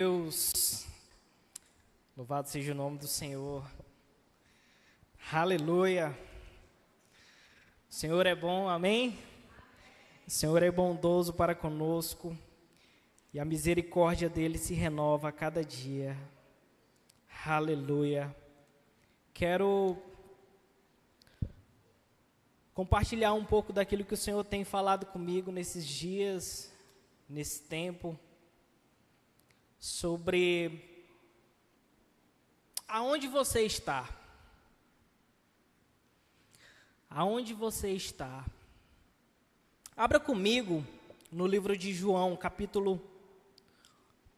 Deus, louvado seja o nome do Senhor, aleluia. O Senhor é bom, amém? O Senhor é bondoso para conosco e a misericórdia dele se renova a cada dia, aleluia. Quero compartilhar um pouco daquilo que o Senhor tem falado comigo nesses dias, nesse tempo, sobre aonde você está. Aonde você está? Abra comigo no livro de João, capítulo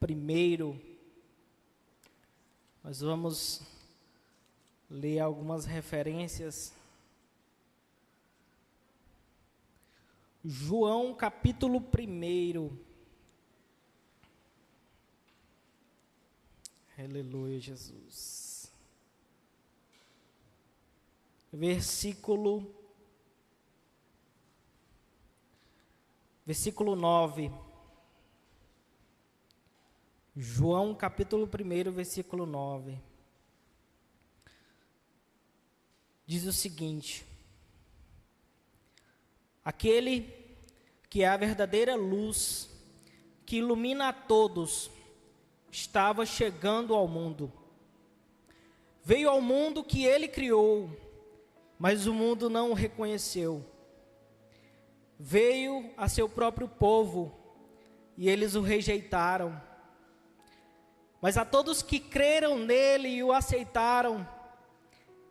1. Nós vamos ler algumas referências. João, capítulo 1. Aleluia, Jesus. Versículo 9. João, capítulo 1, versículo 9. Diz o seguinte: aquele que é a verdadeira luz, que ilumina a todos, estava chegando ao mundo. Veio ao mundo que ele criou, mas o mundo não o reconheceu. Veio a seu próprio povo, e eles o rejeitaram. Mas a todos que creram nele e o aceitaram,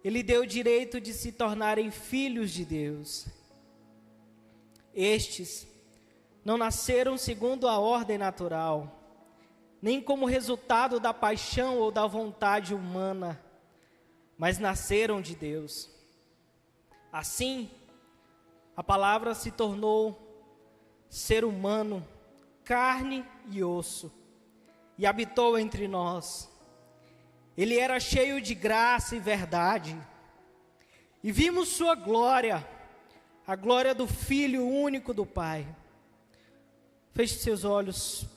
ele deu o direito de se tornarem filhos de Deus. Estes não nasceram segundo a ordem natural, nem como resultado da paixão ou da vontade humana, mas nasceram de Deus. Assim, a palavra se tornou ser humano, carne e osso, e habitou entre nós. Ele era cheio de graça e verdade, e vimos sua glória, a glória do Filho único do Pai. Feche seus olhos.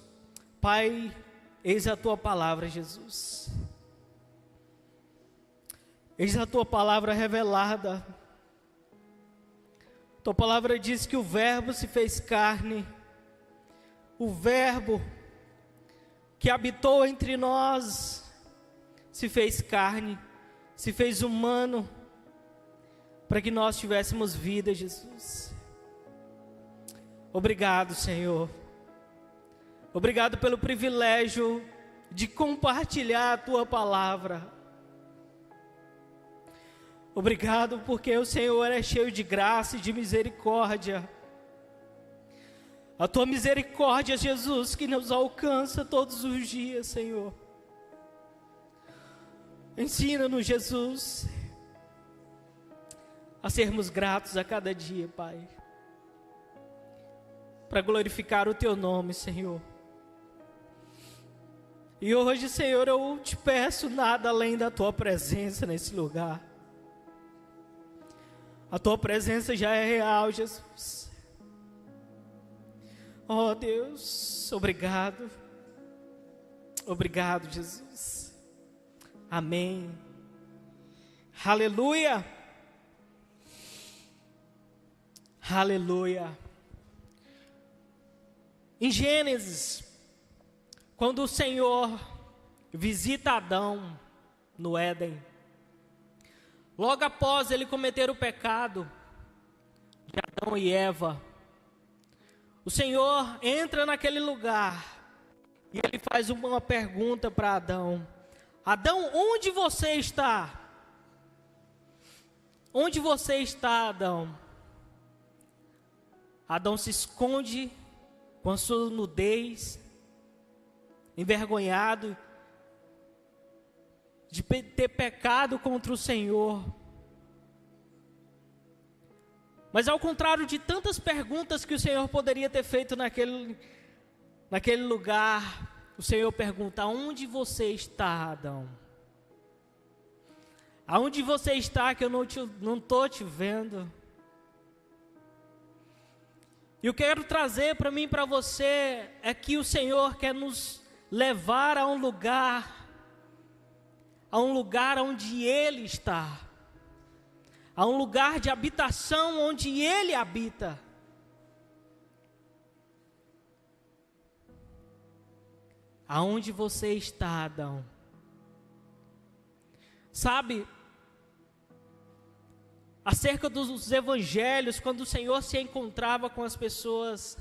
Pai, eis a tua palavra, Jesus. Eis a tua palavra revelada. Tua palavra diz que o Verbo se fez carne. O Verbo que habitou entre nós se fez carne, se fez humano, para que nós tivéssemos vida, Jesus. Obrigado, Senhor. Obrigado pelo privilégio de compartilhar a tua palavra. Obrigado porque o Senhor é cheio de graça e de misericórdia. A tua misericórdia, Jesus, que nos alcança todos os dias, Senhor. Ensina-nos, Jesus, a sermos gratos a cada dia, Pai, para glorificar o teu nome, Senhor. E hoje, Senhor, eu te peço nada além da tua presença nesse lugar. A tua presença já é real, Jesus. Oh, Deus, obrigado. Obrigado, Jesus. Amém. Aleluia. Aleluia. Em Gênesis, quando o Senhor visita Adão no Éden, logo após ele cometer o pecado de Adão e Eva, o Senhor entra naquele lugar e ele faz uma pergunta para Adão: Adão, onde você está? Onde você está, Adão? Adão se esconde com a sua nudez, envergonhado de ter pecado contra o Senhor. Mas ao contrário de tantas perguntas que o Senhor poderia ter feito naquele lugar, o Senhor pergunta: onde você está, Adão? Aonde você está que eu não estou te vendo? E eu quero trazer para mim e para você é que o Senhor quer nos levar a um lugar onde Ele está, a um lugar de habitação onde Ele habita. Aonde você está, Adão? Sabe, acerca dos evangelhos, quando o Senhor se encontrava com as pessoas,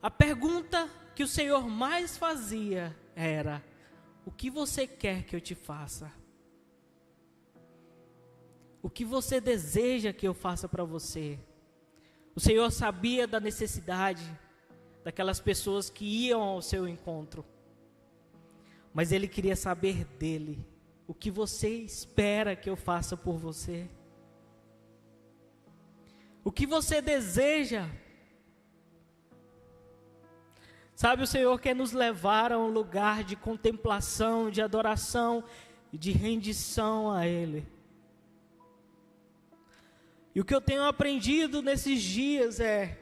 a pergunta que o Senhor mais fazia era: o que você quer que eu te faça? O que você deseja que eu faça para você? O Senhor sabia da necessidade daquelas pessoas que iam ao seu encontro, mas Ele queria saber dele: o que você espera que eu faça por você? O que você deseja? Sabe, o Senhor quer nos levar a um lugar de contemplação, de adoração e de rendição a Ele. E o que eu tenho aprendido nesses dias é: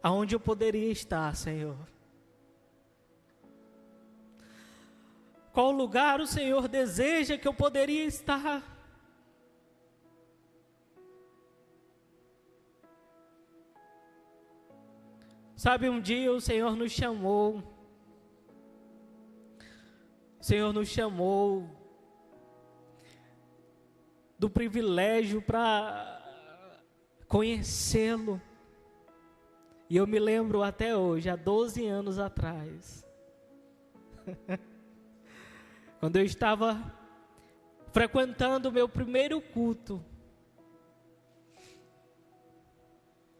aonde eu poderia estar, Senhor? Qual lugar o Senhor deseja que eu poderia estar? Sabe, um dia o Senhor nos chamou. O Senhor nos chamou do privilégio para conhecê-lo. E eu me lembro até hoje, há 12 anos atrás, quando eu estava frequentando o meu primeiro culto,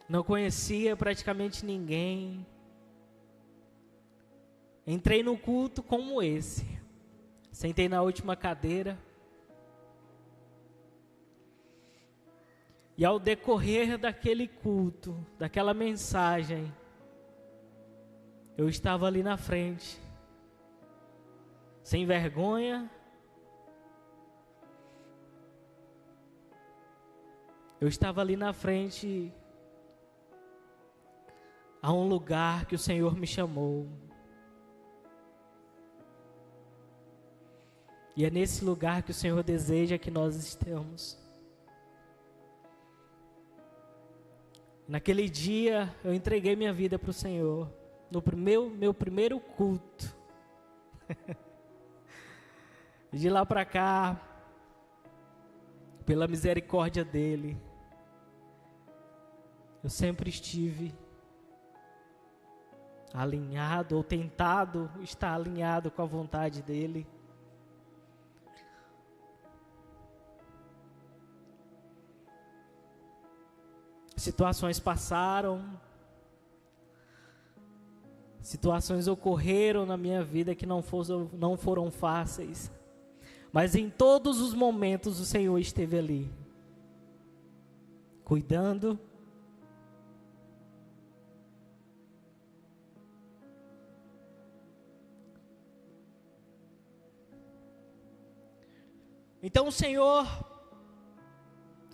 não conhecia praticamente ninguém, entrei no culto como esse, sentei na última cadeira, e ao decorrer daquele culto, daquela mensagem, eu estava ali na frente, sem vergonha, eu estava ali na frente, a um lugar que o Senhor me chamou. E é nesse lugar que o Senhor deseja que nós estejamos. Naquele dia, eu entreguei minha vida para o Senhor, no meu primeiro culto. De lá para cá, pela misericórdia dEle, eu sempre estive alinhado, ou tentado estar alinhado com a vontade dEle. Situações passaram, situações ocorreram na minha vida que não foram fáceis, mas em todos os momentos o Senhor esteve ali, cuidando, então o Senhor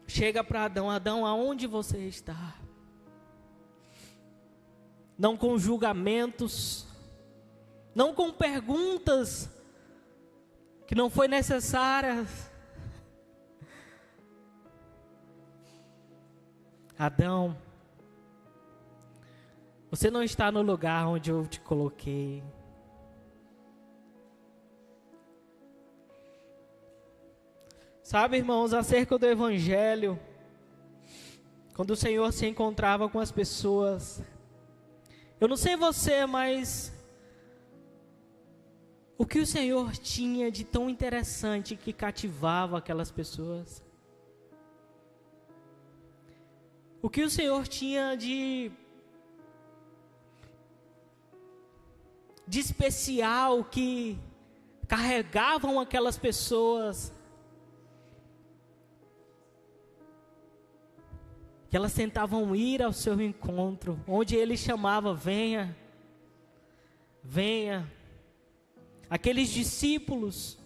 chega para Adão: Adão, aonde você está? Não com julgamentos, não com perguntas que não foi necessárias. Adão, você não está no lugar onde eu te coloquei. Sabe, irmãos, acerca do Evangelho, quando o Senhor se encontrava com as pessoas, eu não sei você, mas o que o Senhor tinha de tão interessante que cativava aquelas pessoas? O que o Senhor tinha de especial que carregavam aquelas pessoas? Que elas tentavam ir ao seu encontro, onde Ele chamava: venha, venha. Aqueles discípulos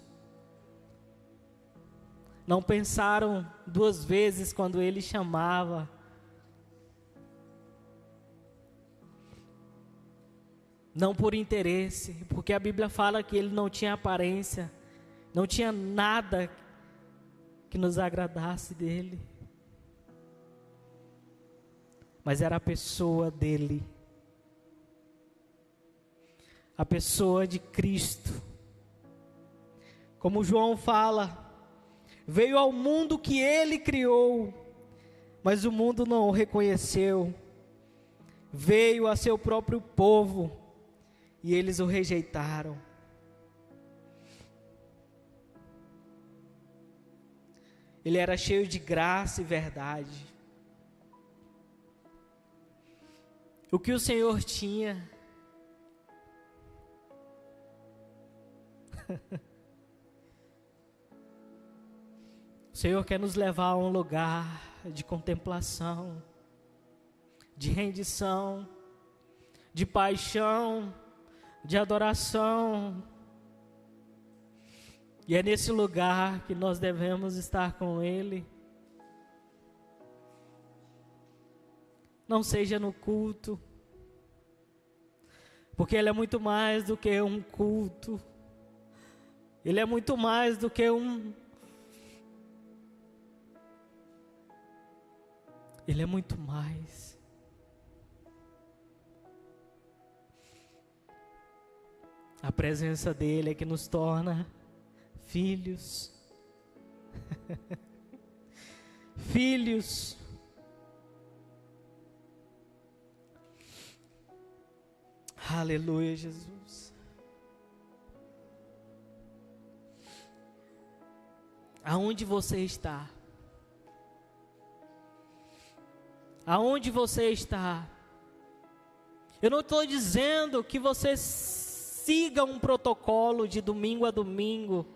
não pensaram duas vezes quando Ele chamava. não por interesse, porque a Bíblia fala que ele não tinha aparência, não tinha nada que nos agradasse dele, mas era a pessoa dele, a pessoa de Cristo. Como João fala, veio ao mundo que ele criou, mas o mundo não o reconheceu. Veio a seu próprio povo e eles o rejeitaram. Ele era cheio de graça e verdade. O que o Senhor tinha? O Senhor quer nos levar a um lugar de contemplação, de rendição, de paixão, de adoração. E é nesse lugar que nós devemos estar com Ele. Não seja no culto, porque Ele é muito mais do que um culto. Ele é muito mais do que Ele é muito mais. A presença dEle é que nos torna filhos. Filhos. Aleluia, Jesus. Aonde você está? Aonde você está? Eu não estou dizendo que você siga um protocolo de domingo a domingo,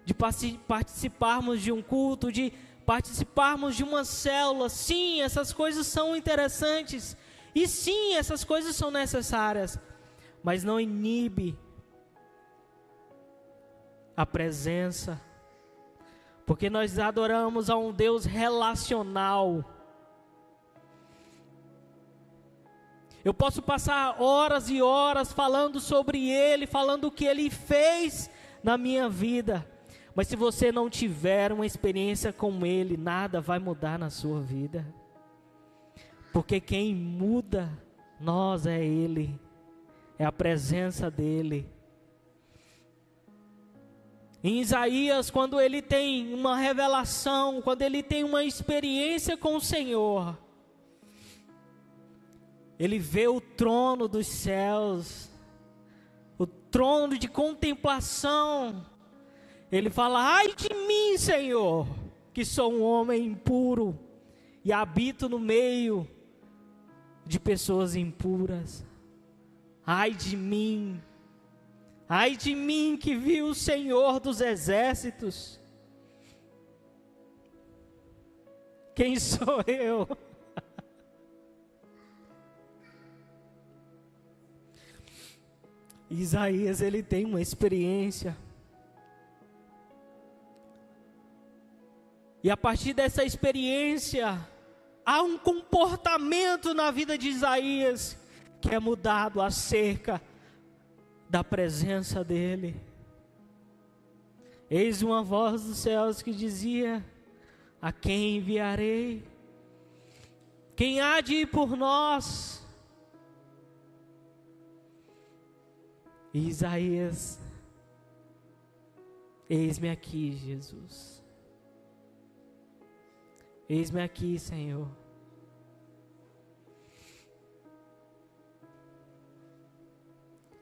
de participarmos de um culto, de participarmos de uma célula. Sim, essas coisas são interessantes. E sim, essas coisas são necessárias. Mas não inibe a presença. Porque nós adoramos a um Deus relacional. Eu posso passar horas e horas falando sobre Ele, falando o que Ele fez na minha vida. Mas se você não tiver uma experiência com Ele, nada vai mudar na sua vida. Porque quem muda nós é Ele, é a presença dEle. Em Isaías, quando ele tem uma revelação, quando ele tem uma experiência com o Senhor, ele vê o trono dos céus, o trono de contemplação. Ele fala: ai de mim, Senhor, que sou um homem impuro e habito no meio de pessoas impuras. Ai de mim que vi o Senhor dos exércitos. Quem sou eu? Isaías, ele tem uma experiência. E a partir dessa experiência, há um comportamento na vida de Isaías que é mudado acerca da presença dele. Eis uma voz dos céus que dizia: a quem enviarei? Quem há de ir por nós? E Isaías: eis-me aqui, Jesus. Eis-me aqui, Senhor.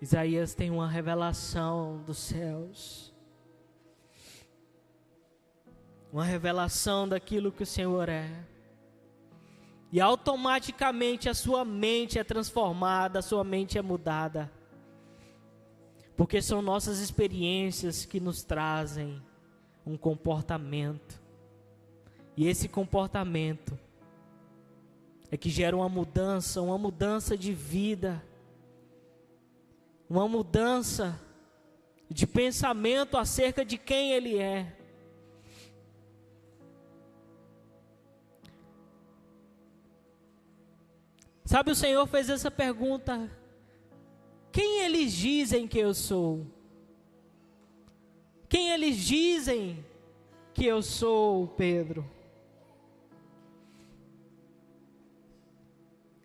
Isaías tem uma revelação dos céus, uma revelação daquilo que o Senhor é, e automaticamente a sua mente é transformada, a sua mente é mudada, porque são nossas experiências que nos trazem um comportamento, e esse comportamento é que gera uma mudança de vida, uma mudança de pensamento acerca de quem Ele é. Sabe, o Senhor fez essa pergunta: quem eles dizem que eu sou? Quem eles dizem que eu sou, Pedro?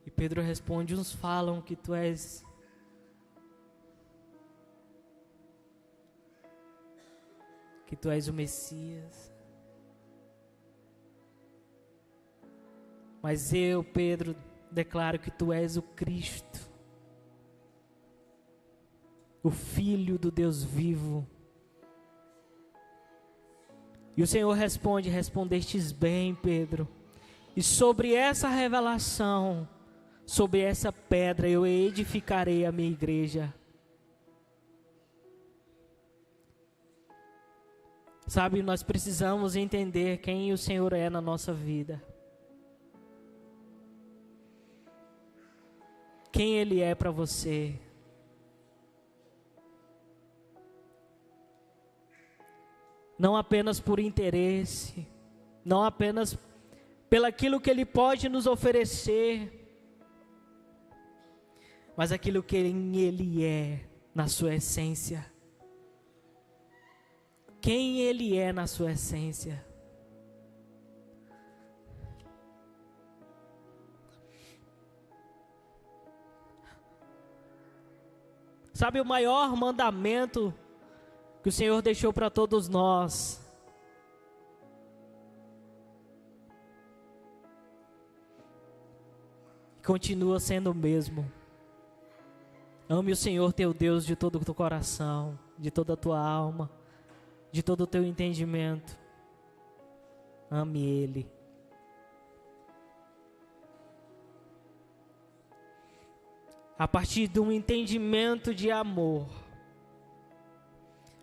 E Pedro responde: uns falam que tu és o Messias. Mas eu, Pedro, declaro que tu és o Cristo, o Filho do Deus vivo. E o Senhor responde: respondestes bem, Pedro. E sobre essa revelação, sobre essa pedra, eu edificarei a minha igreja. Sabe, nós precisamos entender quem o Senhor é na nossa vida. Quem Ele é para você. Não apenas por interesse, não apenas pelaquilo que Ele pode nos oferecer, mas aquilo que Ele é na sua essência. Quem Ele é na sua essência. Sabe, o maior mandamento que o Senhor deixou para todos nós continua sendo o mesmo. Ame o Senhor teu Deus de todo o teu coração, de toda a tua alma, de todo o teu entendimento. Ame Ele. A partir de um entendimento de amor,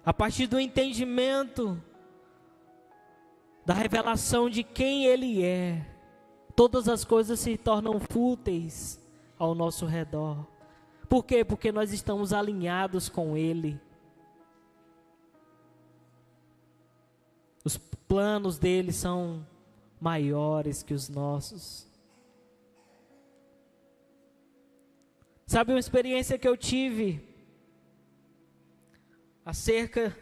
a partir do entendimento da revelação de quem Ele é, todas as coisas se tornam fúteis ao nosso redor. Por quê? Porque nós estamos alinhados com Ele. Os planos dele são maiores que os nossos. Sabe uma experiência que eu tive há cerca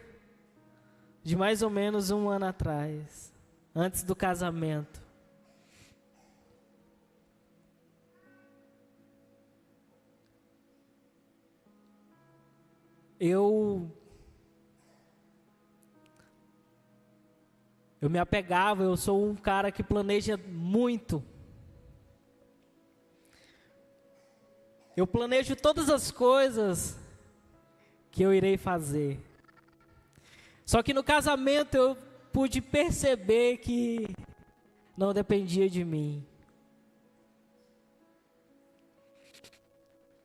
de mais ou menos 1 ano atrás, antes do casamento. Eu me apegava, eu sou um cara que planeja muito. Eu planejo todas as coisas que eu irei fazer. Só que no casamento eu pude perceber que não dependia de mim.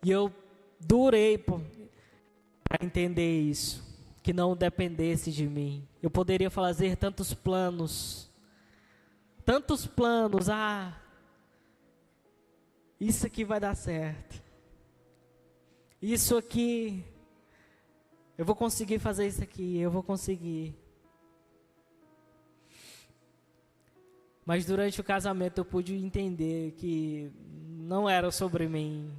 E eu durei para entender isso, que não dependesse de mim. Eu poderia fazer tantos planos, isso aqui vai dar certo. Isso aqui, eu vou conseguir fazer isso aqui, eu vou conseguir. Mas durante o casamento eu pude entender que não era sobre mim.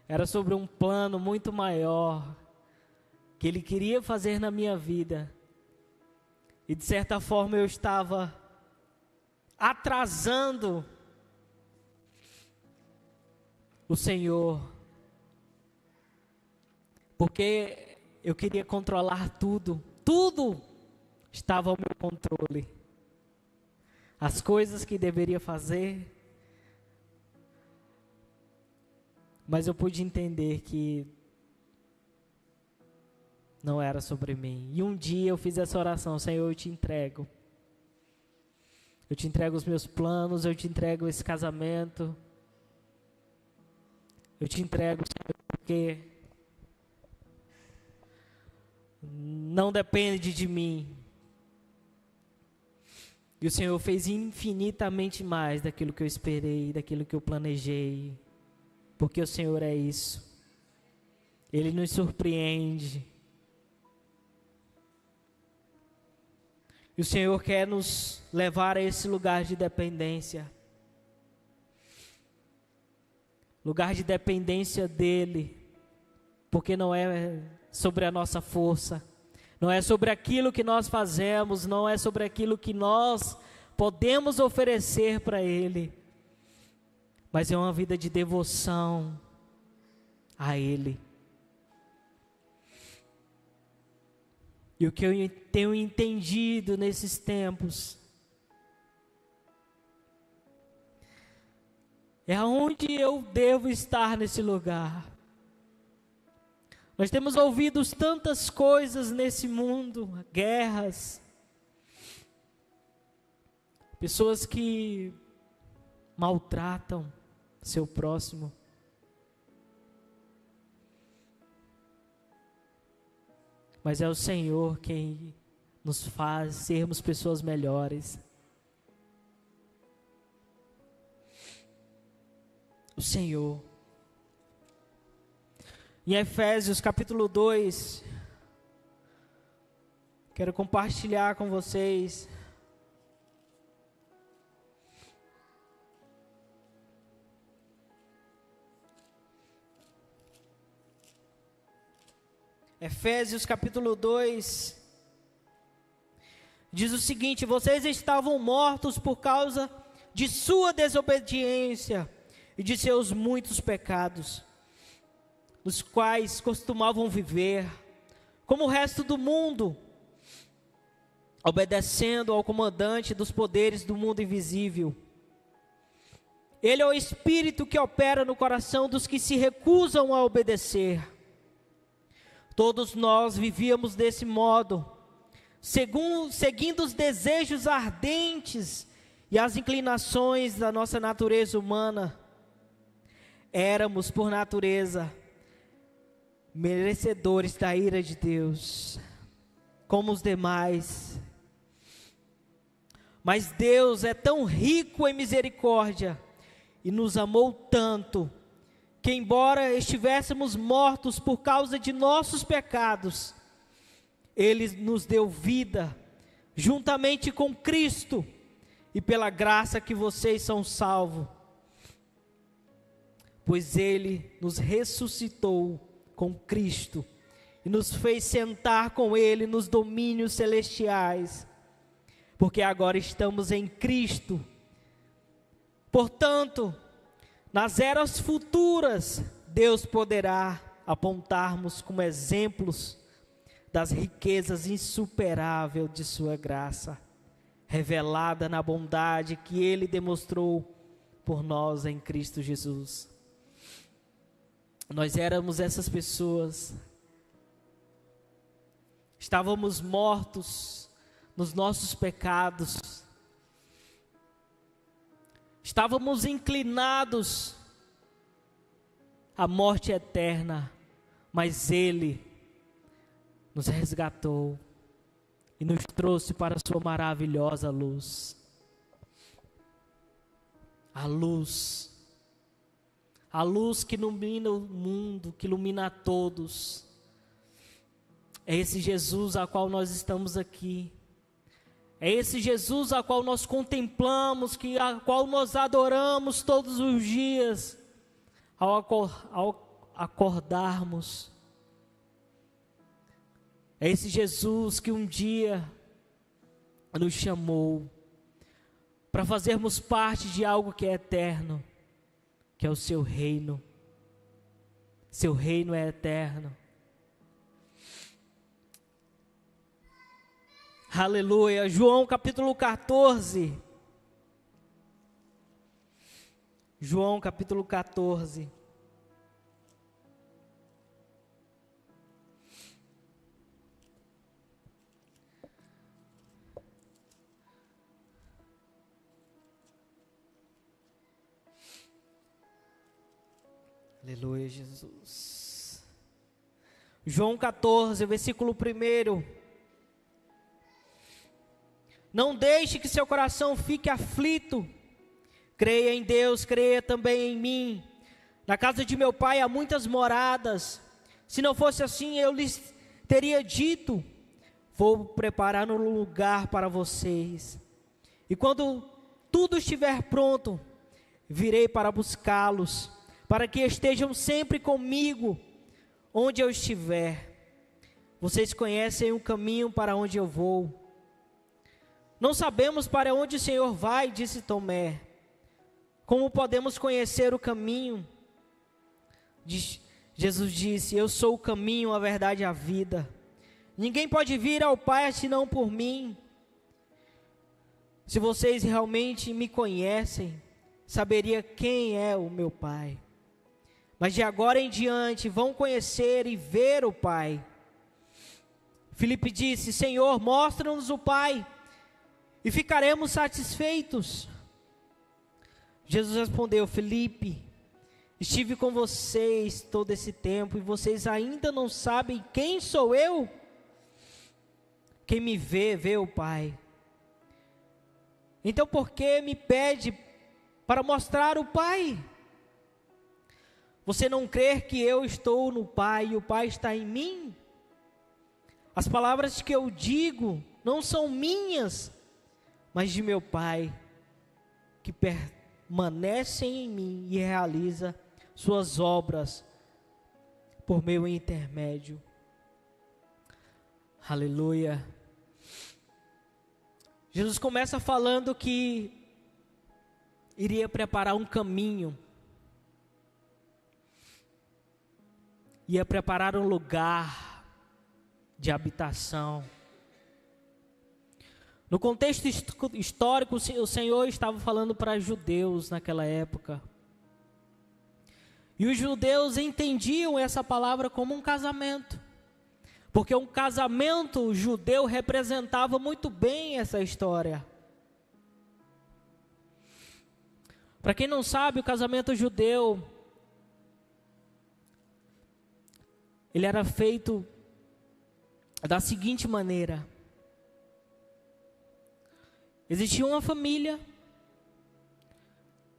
Era sobre um plano muito maior que Ele queria fazer na minha vida. E de certa forma eu estava atrasando o Senhor, porque eu queria controlar tudo. Tudo estava ao meu controle. As coisas que deveria fazer. Mas eu pude entender que não era sobre mim. E um dia eu fiz essa oração: Senhor, eu te entrego. Eu te entrego os meus planos, eu te entrego esse casamento. Eu te entrego, Senhor, porque não depende de mim. E o Senhor fez infinitamente mais daquilo que eu esperei, daquilo que eu planejei. Porque o Senhor é isso. Ele nos surpreende. E o Senhor quer nos levar a esse lugar de dependência. Lugar de dependência dEle. porque não é sobre a nossa força, não é sobre aquilo que nós fazemos, não é sobre aquilo que nós podemos oferecer para Ele, mas é uma vida de devoção a Ele. E o que eu tenho entendido nesses tempos é aonde eu devo estar nesse lugar. Nós temos ouvido tantas coisas nesse mundo, guerras, pessoas que maltratam seu próximo. Mas é o Senhor quem nos faz sermos pessoas melhores. O Senhor. Em Efésios capítulo 2, quero compartilhar com vocês Efésios capítulo 2 diz o seguinte: vocês estavam mortos por causa de sua desobediência e de seus muitos pecados, nos quais costumavam viver, como o resto do mundo, obedecendo ao comandante dos poderes do mundo invisível. Ele é o Espírito que opera no coração dos que se recusam a obedecer. Todos nós vivíamos desse modo, seguindo os desejos ardentes e as inclinações da nossa natureza humana. Éramos, por natureza, merecedores da ira de Deus, como os demais. Mas Deus é tão rico em misericórdia e nos amou tanto, que embora estivéssemos mortos por causa de nossos pecados, Ele nos deu vida, juntamente com Cristo, e pela graça que vocês são salvos, pois Ele nos ressuscitou com Cristo, e nos fez sentar com Ele nos domínios celestiais, porque agora estamos em Cristo. Portanto, nas eras futuras, Deus poderá apontar-nos como exemplos das riquezas insuperáveis de sua graça, revelada na bondade que Ele demonstrou por nós em Cristo Jesus. Nós éramos essas pessoas, estávamos mortos nos nossos pecados, estávamos inclinados à morte eterna, mas Ele nos resgatou e nos trouxe para a sua maravilhosa luz. A luz que ilumina o mundo, que ilumina a todos. É esse Jesus a qual nós estamos aqui. É esse Jesus a qual nós contemplamos, a qual nós adoramos todos os dias, ao acordarmos. É esse Jesus que um dia nos chamou para fazermos parte de algo que é eterno, que é o seu reino. Seu reino é eterno. Aleluia. João capítulo 14. João capítulo 14. Aleluia, Jesus. João 14, versículo 1. Não deixe que seu coração fique aflito. Creia em Deus, creia também em mim. Na casa de meu pai há muitas moradas. Se não fosse assim, eu lhes teria dito: vou preparar um lugar para vocês. E quando tudo estiver pronto, virei para buscá-los, para que estejam sempre comigo, onde eu estiver. Vocês conhecem o caminho para onde eu vou. Não sabemos para onde o Senhor vai, disse Tomé. Como podemos conhecer o caminho? Jesus disse: eu sou o caminho, a verdade e a vida. Ninguém pode vir ao Pai senão por mim. Se vocês realmente me conhecem, saberia quem é o meu Pai. Mas de agora em diante vão conhecer e ver o Pai. Filipe disse: Senhor, mostra-nos o Pai, e ficaremos satisfeitos. Jesus respondeu: Filipe, estive com vocês todo esse tempo, e vocês ainda não sabem quem sou eu? Quem me vê, vê o Pai. Então por que me pede para mostrar o Pai? Você não crê que eu estou no Pai e o Pai está em mim? As palavras que eu digo não são minhas, mas de meu Pai, que permanecem em mim e realiza suas obras por meu intermédio. Aleluia. Jesus começa falando que iria preparar um caminho, ia preparar um lugar de habitação. No contexto histórico, o Senhor estava falando para judeus naquela época. E os judeus entendiam essa palavra como um casamento. Porque um casamento judeu representava muito bem essa história. Para quem não sabe, o casamento judeu, ele era feito da seguinte maneira: existia uma família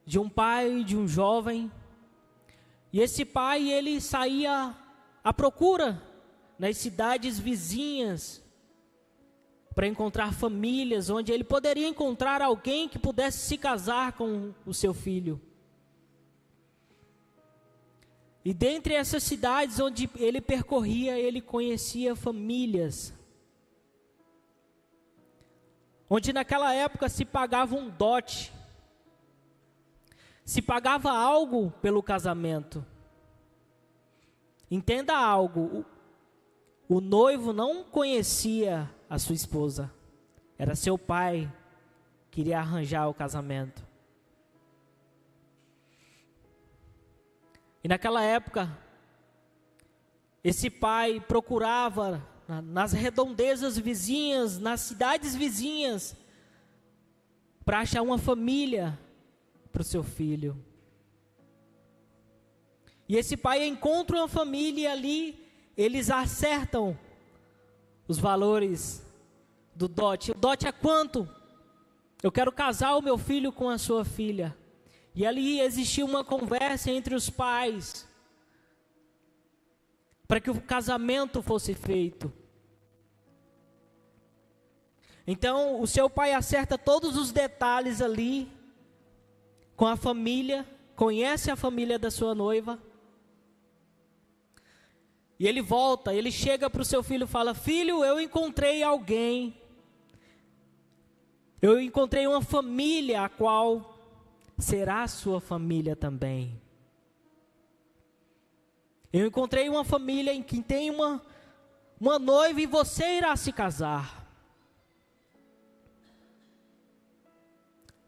de um pai e de um jovem, e esse pai, ele saía à procura nas cidades vizinhas para encontrar famílias onde ele poderia encontrar alguém que pudesse se casar com o seu filho. E dentre essas cidades onde ele percorria, ele conhecia famílias onde naquela época se pagava um dote, se pagava algo pelo casamento. Entenda algo: o noivo não conhecia a sua esposa, era seu pai que iria arranjar o casamento. E naquela época, esse pai procurava nas redondezas vizinhas, nas cidades vizinhas, para achar uma família para o seu filho. E esse pai encontra uma família e ali eles acertam os valores do dote. O dote é quanto? Eu quero casar o meu filho com a sua filha. E ali existia uma conversa entre os pais para que o casamento fosse feito. Então o seu pai acerta todos os detalhes ali com a família, conhece a família da sua noiva. E ele volta, ele chega para o seu filho e fala: filho, eu encontrei alguém. Eu encontrei uma família a qual será sua família também. Eu encontrei uma família em que tem uma noiva e você irá se casar.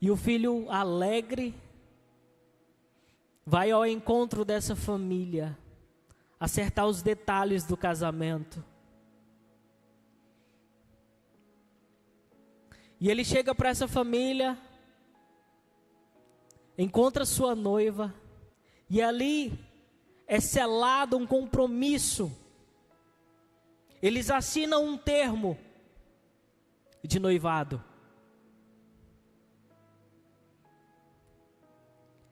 E o filho alegre vai ao encontro dessa família, acertar os detalhes do casamento. E ele chega para essa família, encontra sua noiva, e ali é selado um compromisso. Eles assinam um termo de noivado.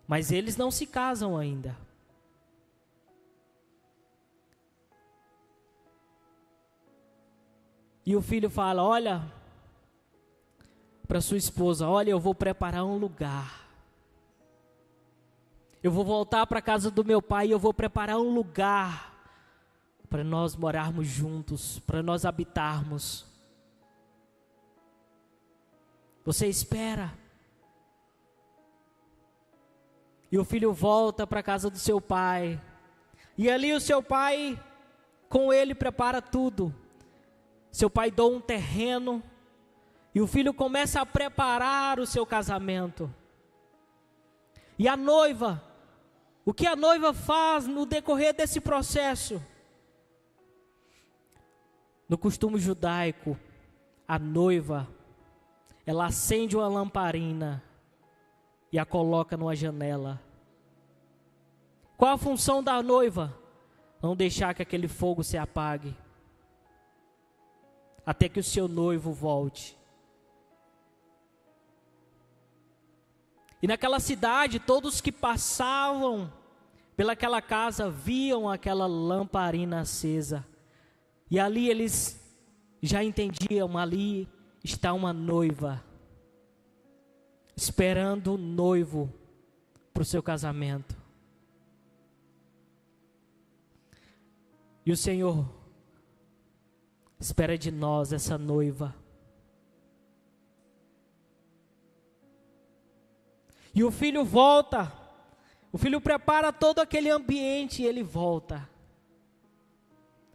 Mas eles não se casam ainda. E o filho fala: olha, para sua esposa: olha, eu vou preparar um lugar. Eu vou voltar para a casa do meu pai e eu vou preparar um lugar para nós morarmos juntos, para nós habitarmos. Você espera. E o filho volta para a casa do seu pai. E ali o seu pai, com ele, prepara tudo. Seu pai doa um terreno. E o filho começa a preparar o seu casamento. E a noiva, o que a noiva faz no decorrer desse processo? No costume judaico, a noiva, ela acende uma lamparina e a coloca numa janela. Qual a função da noiva? Não deixar que aquele fogo se apague, até que o seu noivo volte. E naquela cidade, todos que passavam pelaquela casa viam aquela lamparina acesa. E ali eles já entendiam, ali está uma noiva, esperando o noivo para o seu casamento. E o Senhor espera de nós essa noiva. E o filho volta, o filho prepara todo aquele ambiente e ele volta.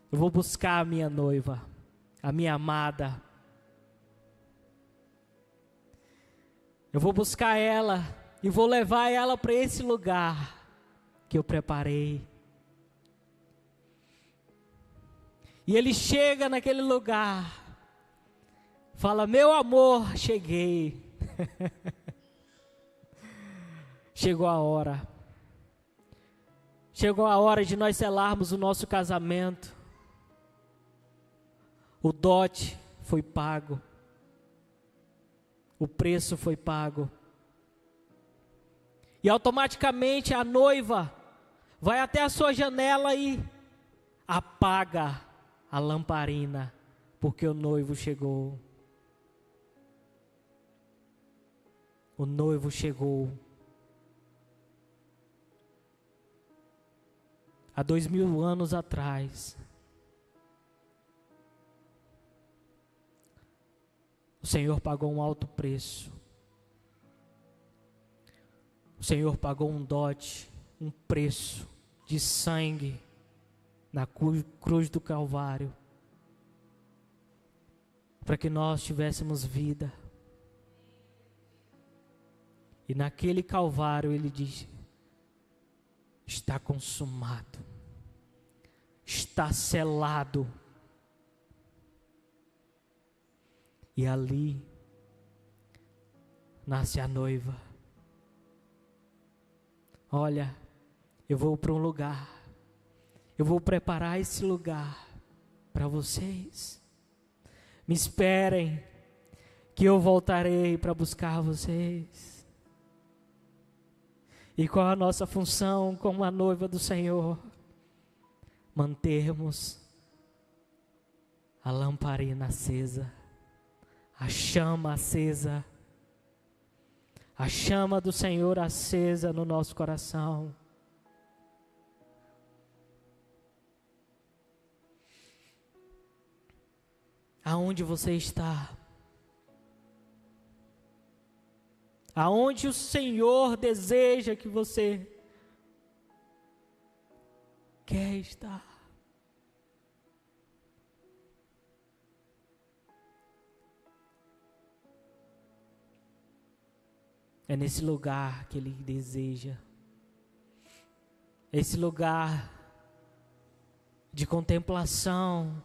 Eu vou buscar a minha noiva, a minha amada. Eu vou buscar ela e vou levar ela para esse lugar que eu preparei. E ele chega naquele lugar, fala: meu amor, cheguei. Chegou a hora. Chegou a hora de nós selarmos o nosso casamento. O dote foi pago. O preço foi pago. E automaticamente a noiva vai até a sua janela e apaga a lamparina, porque o noivo chegou. O noivo chegou. Há 2000 anos atrás, o Senhor pagou um alto preço. O Senhor pagou um dote, um preço de sangue na cruz do Calvário, para que nós tivéssemos vida. E naquele Calvário ele diz: está consumado, está selado. E ali nasce a noiva. Olha, eu vou para um lugar, eu vou preparar esse lugar para vocês. Me esperem, que eu voltarei para buscar vocês. E qual a nossa função como a noiva do Senhor? Mantermos a lamparina acesa, a chama acesa, a chama do Senhor acesa no nosso coração. Aonde você está? Aonde o Senhor deseja que você quer estar? É nesse lugar que Ele deseja. Esse lugar de contemplação,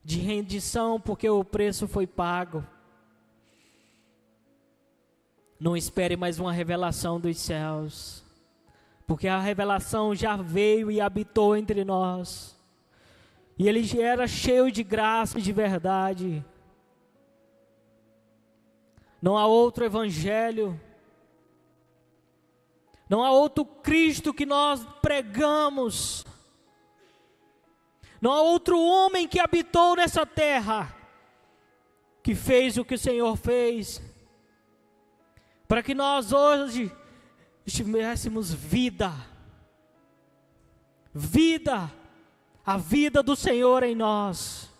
de rendição, porque o preço foi pago. Não espere mais uma revelação dos céus, porque a revelação já veio e habitou entre nós. E Ele já era cheio de graça e de verdade. Não há outro evangelho, não há outro Cristo que nós pregamos, não há outro homem que habitou nessa terra, que fez o que o Senhor fez, para que nós hoje tivéssemos vida, vida, a vida do Senhor em nós.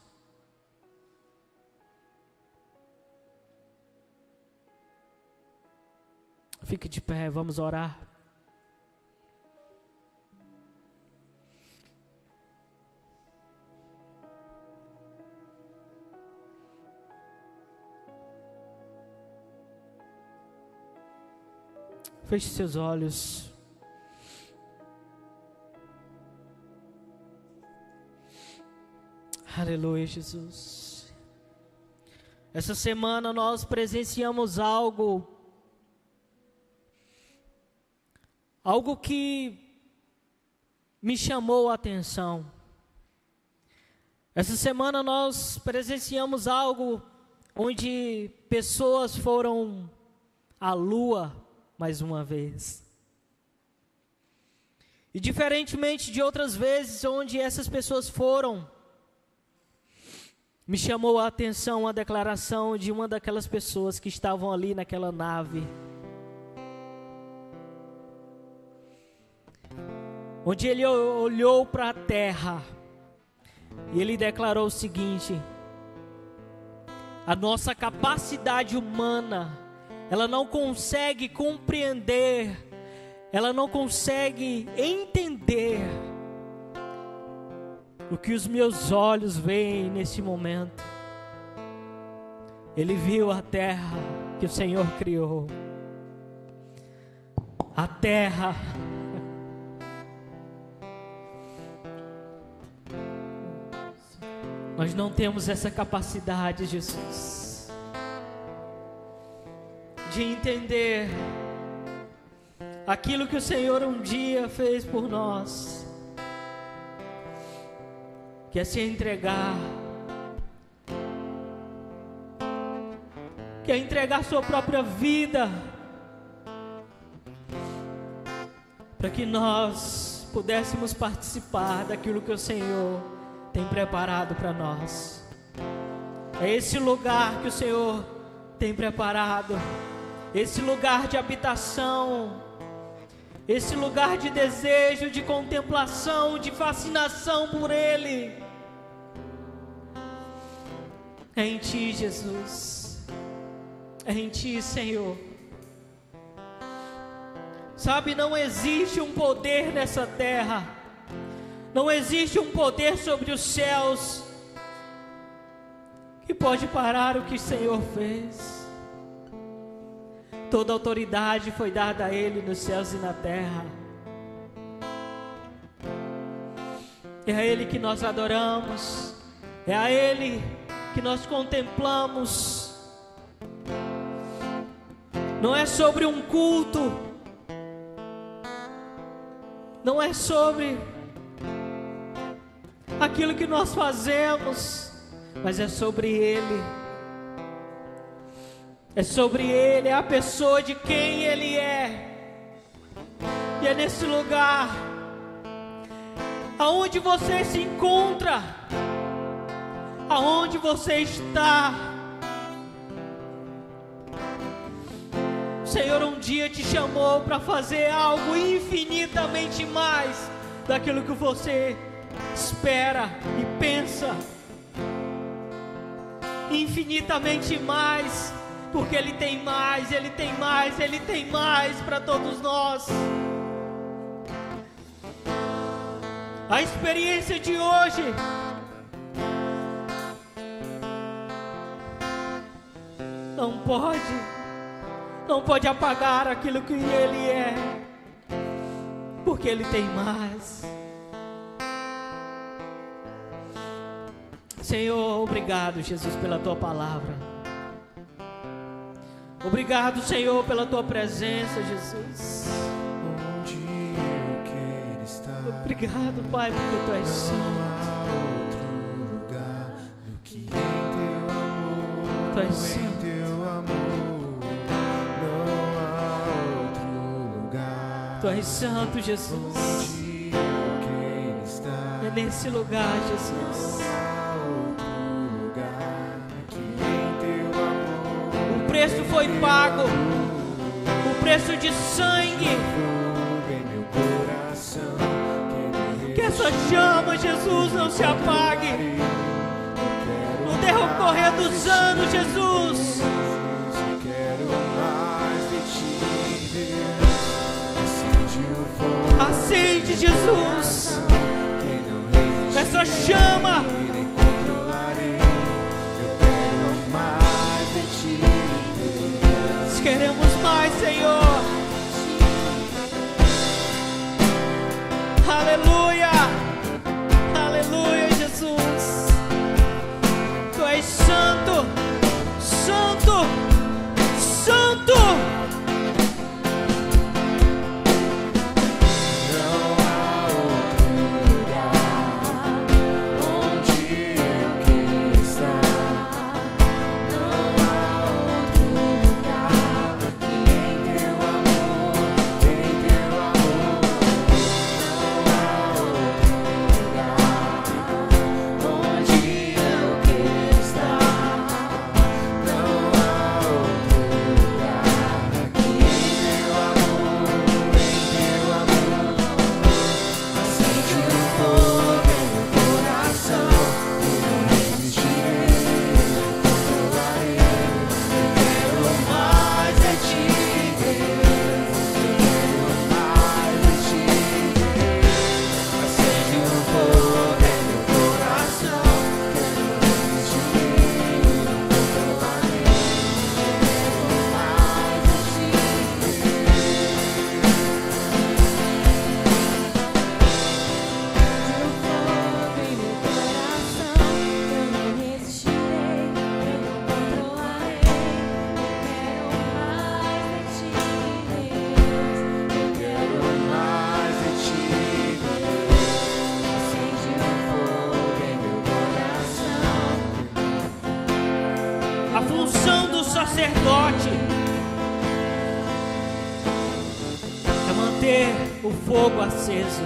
Fique de pé, vamos orar. Feche seus olhos. Aleluia, Jesus. Essa semana nós presenciamos algo que me chamou a atenção. Essa semana nós presenciamos algo onde pessoas foram à lua mais uma vez. E diferentemente de outras vezes onde essas pessoas foram, me chamou a atenção a declaração de uma daquelas pessoas que estavam ali naquela nave, onde ele olhou para a terra e ele declarou o seguinte: a nossa capacidade humana, ela não consegue compreender, ela não consegue entender o que os meus olhos veem nesse momento. Ele viu a terra que o Senhor criou, a terra nós não temos essa capacidade, Jesus, de entender aquilo que o Senhor um dia fez por nós, que é se entregar, que é entregar sua própria vida, para que nós pudéssemos participar daquilo que o Senhor tem preparado para nós. É esse lugar que o Senhor tem preparado, esse lugar de habitação, esse lugar de desejo, de contemplação, de fascinação por Ele. É em Ti, Jesus, é em Ti, Senhor. Sabe, não existe um poder nessa terra, não existe um poder sobre os céus que pode parar o que o Senhor fez. Toda autoridade foi dada a Ele nos céus e na terra. É a Ele que nós adoramos, é a Ele que nós contemplamos. Não é sobre um culto, não é sobre aquilo que nós fazemos, mas é sobre Ele. É sobre Ele, é a pessoa de quem Ele é. E é nesse lugar aonde você se encontra, aonde você está. O Senhor um dia te chamou para fazer algo infinitamente mais daquilo que você espera e pensa. Infinitamente mais, porque Ele tem mais, Ele tem mais, Ele tem mais para todos nós. A experiência de hoje não pode apagar aquilo que Ele é, porque Ele tem mais. Senhor, obrigado, Jesus, pela Tua palavra. Obrigado, Senhor, pela Tua presença, Jesus. Onde eu quero estar. Obrigado, Pai, porque Tu és santo. Não há outro lugar do que em Teu amor. Tu és santo. Em Teu amor. Não há outro lugar. Tu és santo, Jesus. Onde eu quero estar. É nesse lugar, Jesus. O preço foi pago, o preço de sangue, que é essa chama, Jesus, não se apague. No decorrer dos anos, Jesus, Eu quero mais de ti, Deus. Acende o fogo. acende, Jesus, Quem não resiste, essa chama. nem controlarei. Eu quero mais de ti, Deus. Queremos mais, Senhor. Aleluia, aleluia, Jesus. Tu és santo, santo, santo. Não há outro lugar onde eu quero estar. Não há outro lugar que em teu amor, em teu amor. Não há outro lugar onde eu quero estar. Não há outro lugar que em teu amor, em teu amor. Acende um fogo em meu coração e não resistirei, não controlarei. Eu quero mais de ti, Deus. Eu quero mais de ti, Deus. Acende um fogo em meu coração que eu não resistirei, não controlarei. Eu quero mais de ti, eu quero mais de ti, Deus. Acende um fogo em meu coração. A função do sacerdote é manter o fogo aceso.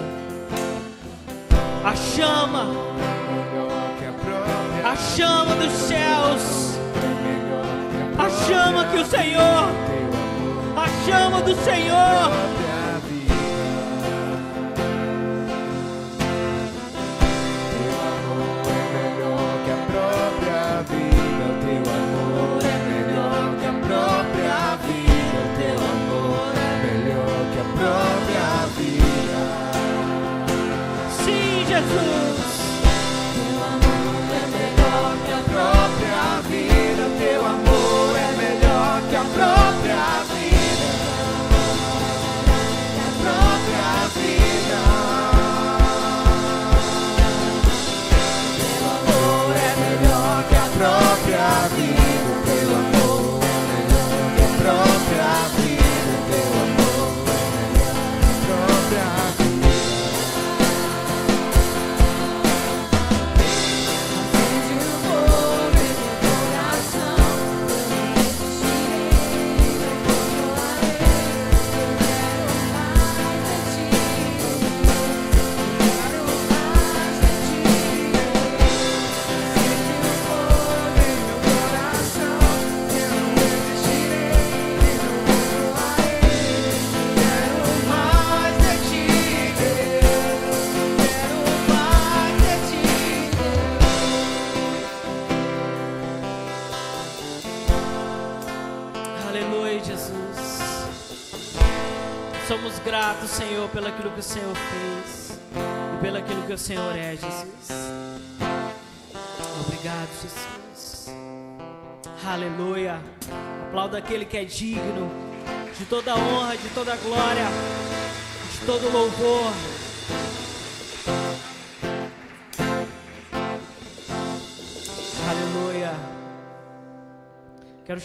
A chama, Melhor que a própria, a chama dos céus, melhor que a a chama que o Senhor, teu amor, a chama do Senhor. própria vida. Teu amor é melhor que a própria vida. Teu amor é melhor que a própria vida. Teu amor é melhor que a própria vida. Sim, Jesus. Teu amor é melhor que a própria vida. Teu amor é melhor que a própria vida. Que a própria vida. Teu amor é melhor que a própria vida. Teu amor é melhor que a própria vida. Teu amor é melhor que a própria vida. Acende um fogo em meu coração, eu não resistirei, não controlarei. Eu quero mais de ti, eu quero mais de ti. Acende um fogo em meu coração, eu não resistirei, não controlarei. Eu quero mais de ti, Deus. Eu quero mais de ti, Aleluia, Jesus. Somos gratos, Senhor, pelo aquilo que o Senhor fez e pelo aquilo que o Senhor é, Jesus. Obrigado, Jesus. Aleluia. Aplauda aquele que é digno de toda honra, de toda glória, de todo louvor. Aleluia. Quero chamar